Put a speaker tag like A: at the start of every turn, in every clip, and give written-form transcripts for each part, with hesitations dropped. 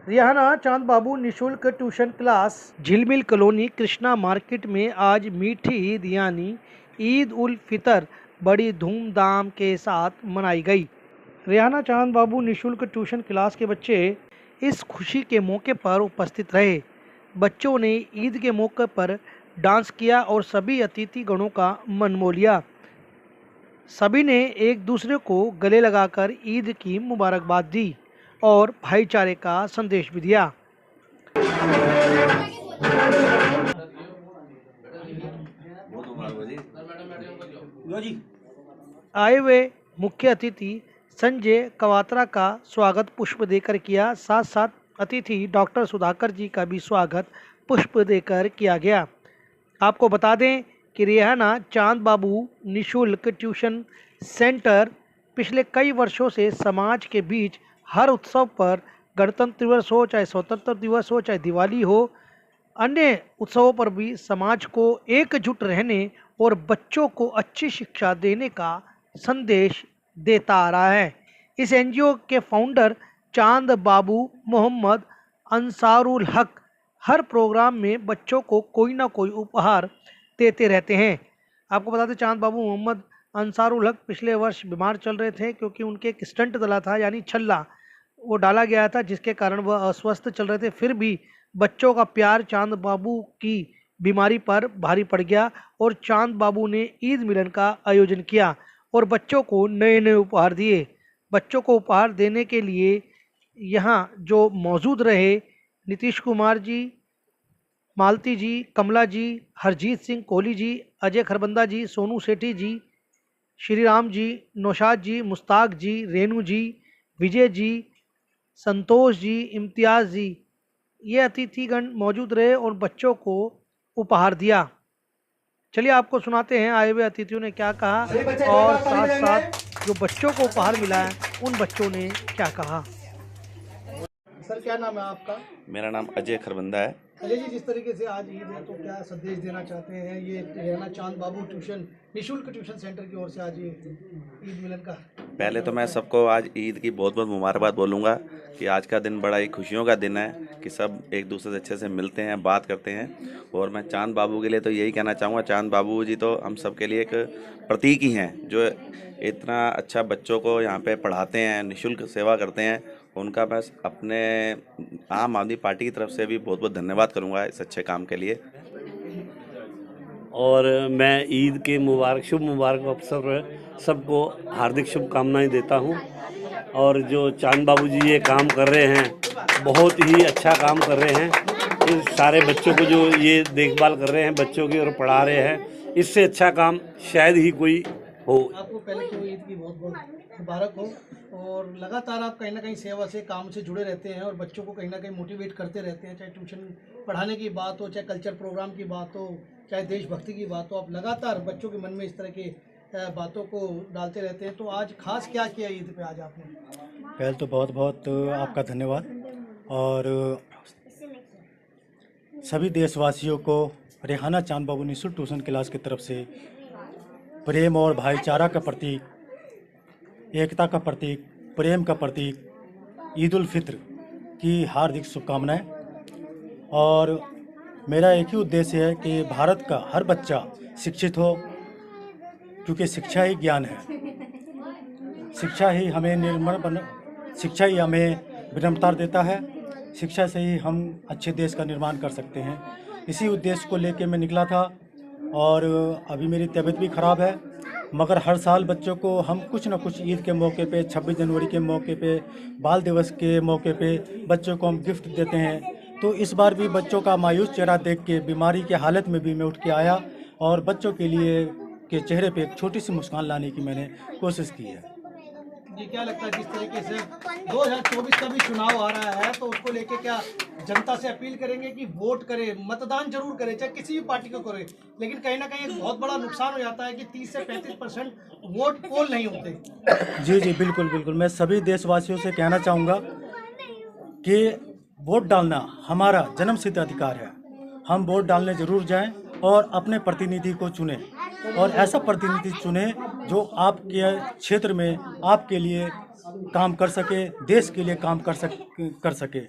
A: Rihanna चांद बाबू निशुल्क tuition class झिलमिल कॉलोनी कृष्णा मार्केट में आज मीठी ईद यानी ईद उल फितर बड़ी धूमधाम के साथ मनाई गई। रिहाना चांद बाबू निशुल्क ट्यूशन क्लास के बच्चे इस खुशी के मौके पर उपस्थित रहे। बच्चों ने ईद के मौके पर डांस किया और सभी अतिथि गणों का मन मोह लिया। सभी ने एक दूसरे को गले लगाकर ईद की मुबारकबाद दी और भाईचारे का संदेश भी दिया। आए हुए मुख्य अतिथि संजय कवात्रा का स्वागत पुष्प देकर किया। साथ साथ अतिथि डॉक्टर सुधाकर जी का भी स्वागत पुष्प देकर किया गया। आपको बता दें कि रिहाना चांद बाबू निशुल्क ट्यूशन सेंटर पिछले कई वर्षों से समाज के बीच हर उत्सव पर, गणतंत्र दिवस हो, चाहे स्वतंत्रता दिवस हो, चाहे दिवाली हो, अन्य उत्सवों पर भी समाज को एकजुट रहने और बच्चों को अच्छी शिक्षा देने का संदेश देता आ रहा है। इस एनजीओ के फाउंडर चांद बाबू मोहम्मद अंसारुल हक हर प्रोग्राम में बच्चों को कोई ना कोई उपहार देते रहते हैं। आपको बता दें, चांद बाबू मोहम्मद अंसारुल हक पिछले वर्ष बीमार चल रहे थे क्योंकि उनके एक स्टंट डला था यानी छल्ला वो डाला गया था, जिसके कारण वह अस्वस्थ चल रहे थे। फिर भी बच्चों का प्यार चांद बाबू की बीमारी पर भारी पड़ गया और चांद बाबू ने ईद मिलन का आयोजन किया और बच्चों को नए नए उपहार दिए। बच्चों को उपहार देने के लिए यहाँ जो मौजूद रहे नीतीश कुमार जी, मालती जी, कमला जी, हरजीत सिंह कोहली जी, अजय खरबंदा जी, सोनू सेठी जी, श्री राम जी, नौशाद जी, मुश्ताक जी, रेनू जी, विजय जी, संतोष जी, इम्तियाज़ जी, ये अतिथिगण मौजूद रहे और बच्चों को उपहार दिया। चलिए आपको सुनाते हैं आए हुए अतिथियों ने क्या कहा और साथ साथ जो बच्चों को उपहार मिला है उन बच्चों ने क्या कहा। सर, क्या नाम है आपका?
B: मेरा नाम अजय खरबंदा है।
A: अजय जी, जिस तरीके से आज ईद है तो क्या संदेश देना चाहते हैं? ये रिहाना चांद बाबू ट्यूशन निशुल्क ट्यूशन सेंटर की ओर से आज ये ईद मिलन का।
B: पहले तो मैं सबको आज ईद की बहुत बहुत मुबारकबाद बोलूँगा कि आज का दिन बड़ा ही खुशियों का दिन है कि सब एक दूसरे से अच्छे से मिलते हैं, बात करते हैं। और मैं चांद बाबू के लिए तो यही कहना चाहूँगा, चांद बाबू जी तो हम सब के लिए एक प्रतीक ही हैं, जो इतना अच्छा बच्चों को यहाँ पे पढ़ाते हैं, निःशुल्क सेवा करते हैं। उनका मैं अपने आम आदमी पार्टी की तरफ से भी बहुत बहुत धन्यवाद करूँगा इस अच्छे काम के लिए।
C: और मैं ईद के शुभ मुबारक अवसर पर सबको हार्दिक शुभकामनाएं देता हूं। और जो चांद बाबू जी ये काम कर रहे हैं, बहुत ही अच्छा काम कर रहे हैं। इन सारे बच्चों को जो ये देखभाल कर रहे हैं बच्चों की और पढ़ा रहे हैं, इससे अच्छा काम शायद ही कोई हो।
A: आपको पहले तो ईद की बहुत बहुत मुबारक हो और लगातार आप कहीं ना कहीं सेवा से काम से जुड़े रहते हैं और बच्चों को कहीं ना कहीं मोटिवेट करते रहते हैं, चाहे ट्यूशन पढ़ाने की बात हो, चाहे कल्चर प्रोग्राम की बात हो, चाहे देशभक्ति की बात हो। आप लगातार बच्चों के मन में इस तरह के बातों को डालते रहते हैं। तो आज खास क्या किया ईद पे आज आपने?
D: पहले तो बहुत बहुत आपका धन्यवाद और सभी देशवासियों को रिहाना चांद बाबू निशुल्क ट्यूशन क्लास की तरफ से प्रेम और भाईचारा का प्रतीक, एकता का प्रतीक, प्रेम का प्रतीक ईद उल फित्र की हार्दिक शुभकामनाएं। और मेरा एक ही उद्देश्य है कि भारत का हर बच्चा शिक्षित हो, क्योंकि शिक्षा ही ज्ञान है। शिक्षा ही हमें विनम्रता देता है। शिक्षा से ही हम अच्छे देश का निर्माण कर सकते हैं। इसी उद्देश्य को लेकर मैं निकला था और अभी मेरी तबीयत भी ख़राब है, मगर हर साल बच्चों को हम कुछ न कुछ ईद के मौके पे, 26 जनवरी के मौके पे, बाल दिवस के मौके पे बच्चों को हम गिफ्ट देते हैं। तो इस बार भी बच्चों का मायूस चेहरा देख के, बीमारी के हालत में भी मैं उठ के आया और बच्चों के लिए के चेहरे पे एक छोटी सी मुस्कान लाने की मैंने कोशिश की है।
A: ये क्या लगता है, जिस तरीके से 2024 का भी चुनाव आ रहा है तो उसको लेके क्या जनता से अपील करेंगे कि वोट करे, मतदान जरूर करे, चाहे किसी भी पार्टी को करे, लेकिन कहीं ना कहीं एक बहुत बड़ा नुकसान हो जाता है कि 30 से 35% वोट पोल नहीं होते।
D: जी जी, बिल्कुल बिल्कुल। मैं सभी देशवासियों से कहना चाहूँगा कि वोट डालना हमारा जन्मसिद्ध अधिकार है। हम वोट डालने जरूर जाएं और अपने प्रतिनिधि को चुनें, और ऐसा प्रतिनिधि चुनें जो आपके क्षेत्र में आपके लिए काम कर सके, देश के लिए काम कर सके।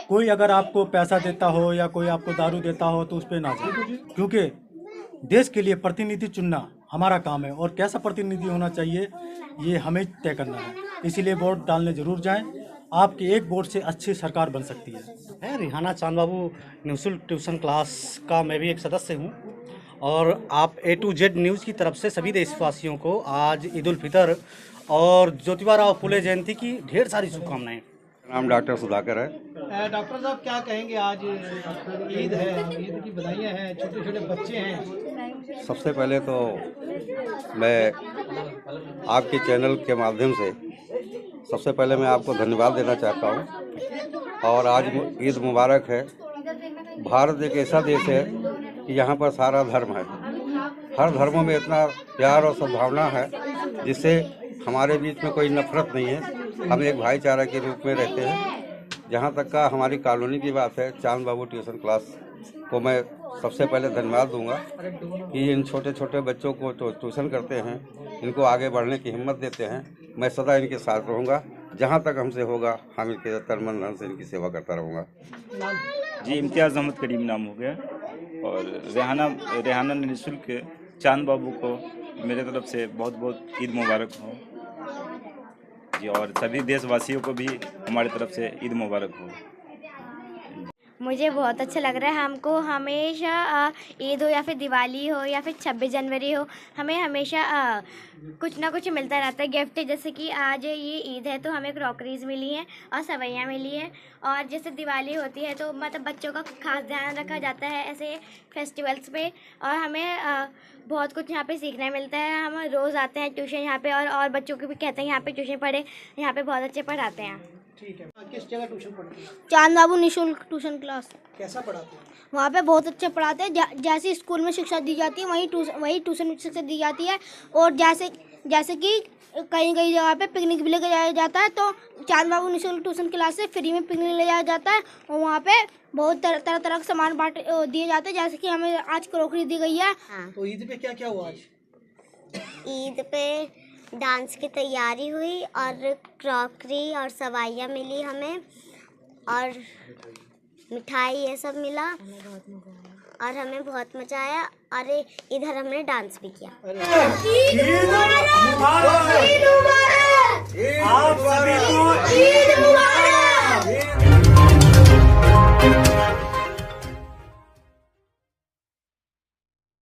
D: कोई अगर आपको पैसा देता हो या कोई आपको दारू देता हो तो उस पर ना जाए, क्योंकि देश के लिए प्रतिनिधि चुनना हमारा काम है और कैसा प्रतिनिधि होना चाहिए ये हमें तय करना है। इसीलिए वोट डालने जरूर जाएं। आपके एक वोट से अच्छी सरकार बन सकती है।
E: रिहाना चांद बाबू निःशुल्क ट्यूशन क्लास का मैं भी एक सदस्य हूं और आप A to Z न्यूज़ की तरफ से सभी देशवासियों को आज ईद उल फितर और ज्योतिबा फुले जयंती की ढेर सारी शुभकामनाएं।
F: नाम डॉक्टर सुधाकर है।
A: डॉक्टर साहब क्या कहेंगे, आज ईद है, ईद की बधाइयाँ हैं, छोटे छोटे बच्चे हैं।
F: सबसे पहले तो मैं आपके चैनल के माध्यम से सबसे पहले मैं आपको धन्यवाद देना चाहता हूं। और आज ईद मुबारक है। भारत एक ऐसा देश है कि यहाँ पर सारा धर्म है। हर धर्मों में इतना प्यार और सद्भावना है जिससे हमारे बीच में कोई नफरत नहीं है। हम एक भाईचारा के रूप में रहते हैं। जहाँ तक का हमारी कॉलोनी की बात है, चांद बाबू ट्यूशन क्लास को मैं सबसे पहले धन्यवाद दूंगा कि इन छोटे छोटे बच्चों को जो ट्यूशन करते हैं, इनको आगे बढ़ने की हिम्मत देते हैं। मैं सदा इनके साथ रहूँगा, जहाँ तक हमसे होगा हम इनके तन मन धन से इनकी सेवा करता रहूँगा।
G: जी, इम्तियाज़ अहमद करीम नाम हो गया। और रेहाना निःशुल्क चांद बाबू को मेरे तरफ से बहुत बहुत ईद मुबारक हो जी, और सभी देशवासियों को भी हमारी तरफ से ईद मुबारक हो।
H: मुझे बहुत अच्छा लग रहा है। हमको हमेशा ईद हो या फिर दिवाली हो या फिर 26 जनवरी हो, हमें हमेशा कुछ ना कुछ मिलता रहता है गिफ्ट। जैसे कि आज ये ईद है तो हमें क्रॉकरीज मिली हैं और सवैयाँ मिली हैं। और जैसे दिवाली होती है तो मतलब बच्चों का खास ध्यान रखा जाता है ऐसे फेस्टिवल्स पे। और हमें बहुत कुछ यहाँ पे सीखने मिलता है। हम रोज़ आते हैं ट्यूशन यहाँ पे और बच्चों को भी कहते हैं यहाँ पे ट्यूशन पढ़े, यहाँ पे बहुत अच्छे पढ़ाते हैं।
A: ठीक है, किस जगह ट्यूशन पढ़ते हैं?
I: चांद बाबू निःशुल्क ट्यूशन क्लास।
A: कैसा पढ़ाते हैं?
I: वहाँ पे बहुत अच्छे पढ़ाते हैं। जैसे स्कूल में शिक्षा दी जाती है वही ट्यूशन में शिक्षा दी जाती है। और जैसे कि कई जगह पे पिकनिक भी लेके जाया जाता है, तो चांद बाबू निःशुल्क ट्यूशन क्लास से फ्री में पिकनिक ले जाया जाता है। और वहाँ पे बहुत तरह का सामान दिए जाते हैं। जैसे कि हमें आज क्रॉकरी दी गई है।
A: तो ईद पे क्या क्या हुआ आज?
H: ईद पे डांस की तैयारी हुई और क्रॉकरी और सवाइयाँ मिली हमें और मिठाई ये सब मिला और हमें बहुत मजा आया। और इधर हमने डांस भी किया।
E: आप सभी को ईद मुबारक।